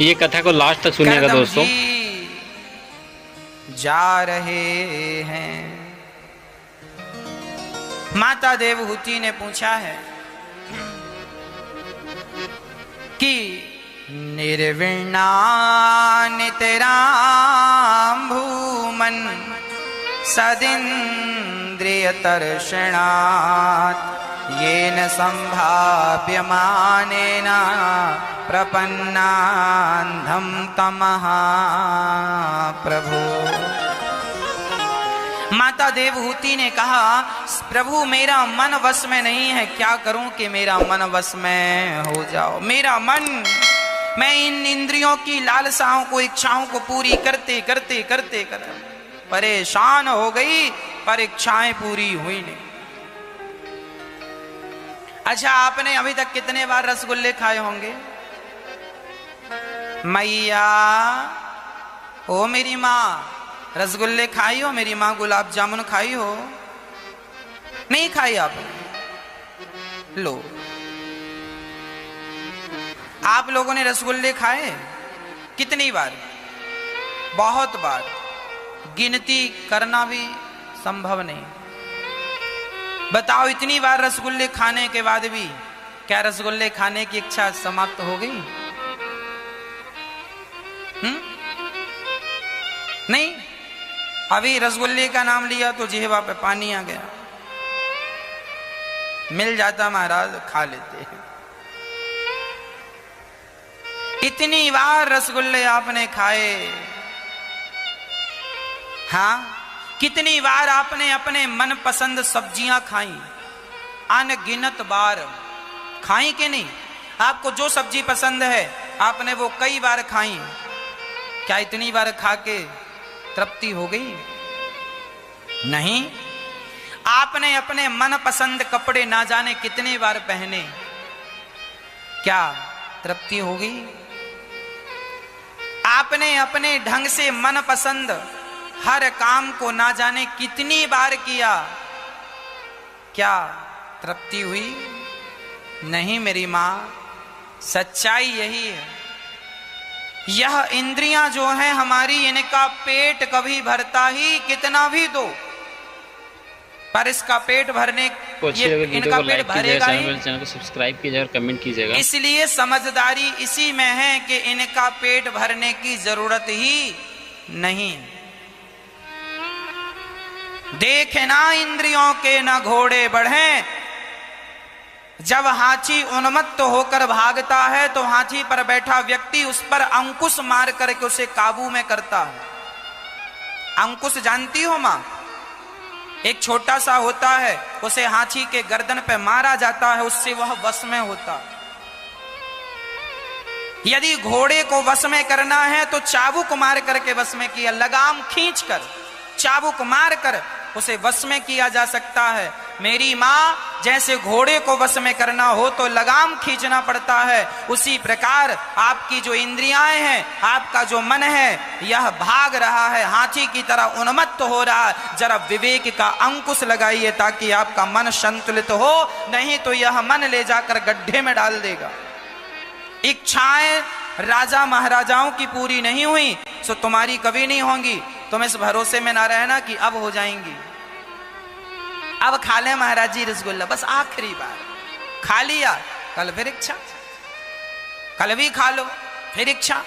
ये कथा को लास्ट तक सुनिएगा दोस्तों। जा रहे हैं। माता देवहूति ने पूछा है कि निर्विण्णानितरां भूमन् सदिन्द्रिय तर्षणात् येन संभाव्यमानेन प्रपन्नान्धं तमः प्रभु। माता देवहूति ने कहा, प्रभु मेरा मन वश में नहीं है, क्या करूं कि मेरा मन वश में हो जाओ। मेरा मन, मैं इन इंद्रियों की लालसाओं को, इच्छाओं को पूरी करते करते करते करते परेशान हो गई, पर इच्छाएं पूरी हुई नहीं। अच्छा, आपने अभी तक कितने बार रसगुल्ले खाए होंगे? मैया, ओ मेरी माँ, रसगुल्ले खाई हो? मेरी माँ गुलाब जामुन खाई हो? नहीं खाई आपने? लो, आप लोगों ने रसगुल्ले खाए कितनी बार? बहुत बार, गिनती करना भी संभव नहीं। बताओ, इतनी बार रसगुल्ले खाने के बाद भी क्या रसगुल्ले खाने की इच्छा समाप्त हो गई? नहीं। अभी रसगुल्ले का नाम लिया तो जिह्वा पे पानी आ गया। मिल जाता महाराज, खा लेते। इतनी बार रसगुल्ले आपने खाए? हाँ, कितनी बार आपने अपने मनपसंद सब्जियां खाई? अनगिनत बार खाई कि नहीं? आपको जो सब्जी पसंद है आपने वो कई बार खाई। क्या इतनी बार खा के तृप्ति हो गई? नहीं। आपने अपने मनपसंद कपड़े ना जाने कितने बार पहने, क्या तृप्ति हो गई? आपने अपने ढंग से मनपसंद हर काम को ना जाने कितनी बार किया, क्या तृप्ति हुई? नहीं मेरी मां, सच्चाई यही है। यह इंद्रियां जो हैं हमारी, इनका पेट कभी भरता ही कितना भी दो, पर इसका पेट भरने, इनका पेट भरेगा ही। चैनल को सब्सक्राइब कीजिएगा और कमेंट कीजिएगा। इसलिए समझदारी इसी में है कि इनका पेट भरने की जरूरत ही नहीं। देखे ना इंद्रियों के ना घोड़े बढ़े। जब हाथी उन्मत्त होकर भागता है तो हाथी पर बैठा व्यक्ति उस पर अंकुश मार करके उसे काबू में करता है। अंकुश जानती हो मां? एक छोटा सा होता है, उसे हाथी के गर्दन पे मारा जाता है, उससे वह वश में होता। यदि घोड़े को वश में करना है तो चाबुक मार करके वश में किया, लगाम खींच कर, चाबुक मार कर उसे वश में किया जा सकता है। मेरी मां, जैसे घोड़े को वश में करना हो तो लगाम खींचना पड़ता है, उसी प्रकार आपकी जो इंद्रियां हैं, आपका जो मन है, यह भाग रहा है, हाथी की तरह उन्मत्त हो रहा है। जरा विवेक का अंकुश लगाइए ताकि आपका मन संतुलित हो, नहीं तो यह मन ले जाकर गड्ढे में डाल देगा। इच्छाएं राजा महाराजाओं की पूरी नहीं हुई सो तुम्हारी कभी नहीं होंगी। तुम इस भरोसे में ना रहना कि अब हो जाएंगी। अब खा ले महाराज जी रसगुल्ला, बस आखिरी बार खा लिया, कल फिर इच्छा, कल भी खा लो, फिर इच्छा।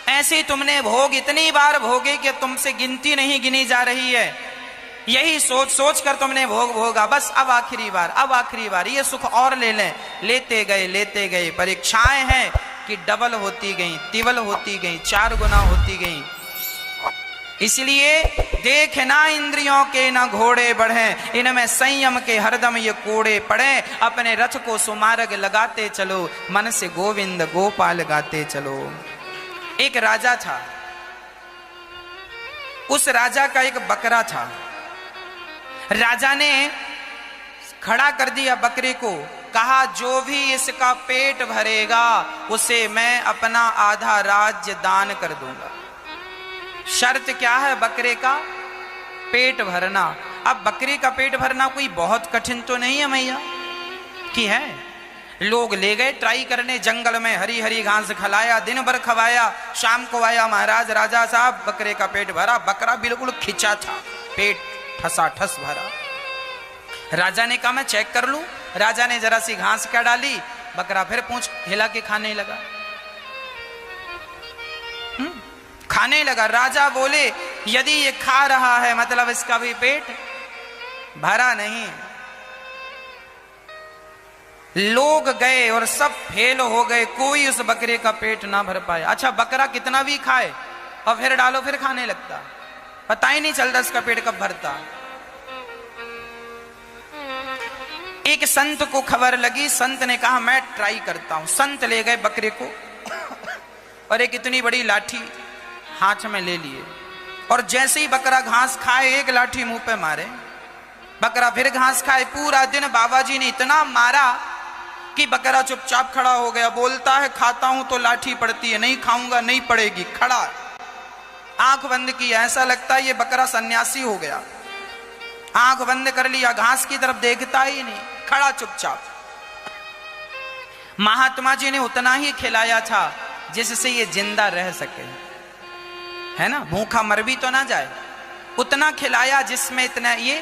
ऐसे तुमने भोग इतनी बार भोगे कि तुमसे गिनती नहीं गिनी जा रही है। यही सोच सोच कर तुमने भोग भोगा, बस अब आखिरी बार, अब आखिरी बार ये सुख और ले लें। लेते गए। परीक्षाएं हैं कि डबल होती गई, तिबल होती गई, 4 गुना होती गई। इसलिए देख ना इंद्रियों के ना घोड़े बढ़े, इनमें संयम के हरदम ये कोड़े पड़े। अपने रथ को सुमार्ग लगाते चलो, मन से गोविंद गोपाल गाते चलो। एक राजा था, उस राजा का एक बकरा था। राजा ने खड़ा कर दिया बकरे को, कहा जो भी इसका पेट भरेगा उसे मैं अपना आधा राज्य दान कर दूंगा। शर्त क्या है बकरे का? पेट भरना। अब बकरे का पेट भरना कोई बहुत कठिन तो नहीं है मैया, कि है? लोग ले गए ट्राई करने, जंगल में हरी हरी घास खिलाया, दिन भर खवाया। शाम को आया महाराज, राजा साहब बकरे का पेट भरा, बकरा बिल्कुल खिंचा था, पेट ठसाठस भरा। राजा ने कहा मैं चेक कर लूं। राजा ने जरा सी घास क्या डाली, बकरा फिर पूंछ हिला के खाने लगा, खाने लगा। राजा बोले यदि ये खा रहा है मतलब इसका भी पेट भरा नहीं। लोग गए और सब फेल हो गए, कोई उस बकरे का पेट ना भर पाए। अच्छा बकरा कितना भी खाए और फिर डालो फिर खाने लगता, पता ही नहीं चलता इसका पेट कब भरता। एक संत को खबर लगी, संत ने कहा मैं ट्राई करता हूं। संत ले गए बकरे को और एक इतनी बड़ी लाठी हाथ में ले लिए, और जैसे ही बकरा घास खाए एक लाठी मुंह पे मारे, बकरा फिर घास खाए। पूरा दिन बाबा जी ने इतना मारा कि बकरा चुपचाप खड़ा हो गया। बोलता है खाता हूं तो लाठी पड़ती है, नहीं खाऊंगा नहीं पड़ेगी। खड़ा आंख बंद किया, ऐसा लगता है ये बकरा सन्यासी हो गया। आंख बंद कर लिया, घास की तरफ देखता ही नहीं, खड़ा चुपचाप। महात्मा जी ने उतना ही खिलाया था जिससे ये जिंदा रह सके, है ना, भूखा मर भी तो ना जाए। उतना खिलाया जिसमें इतना ये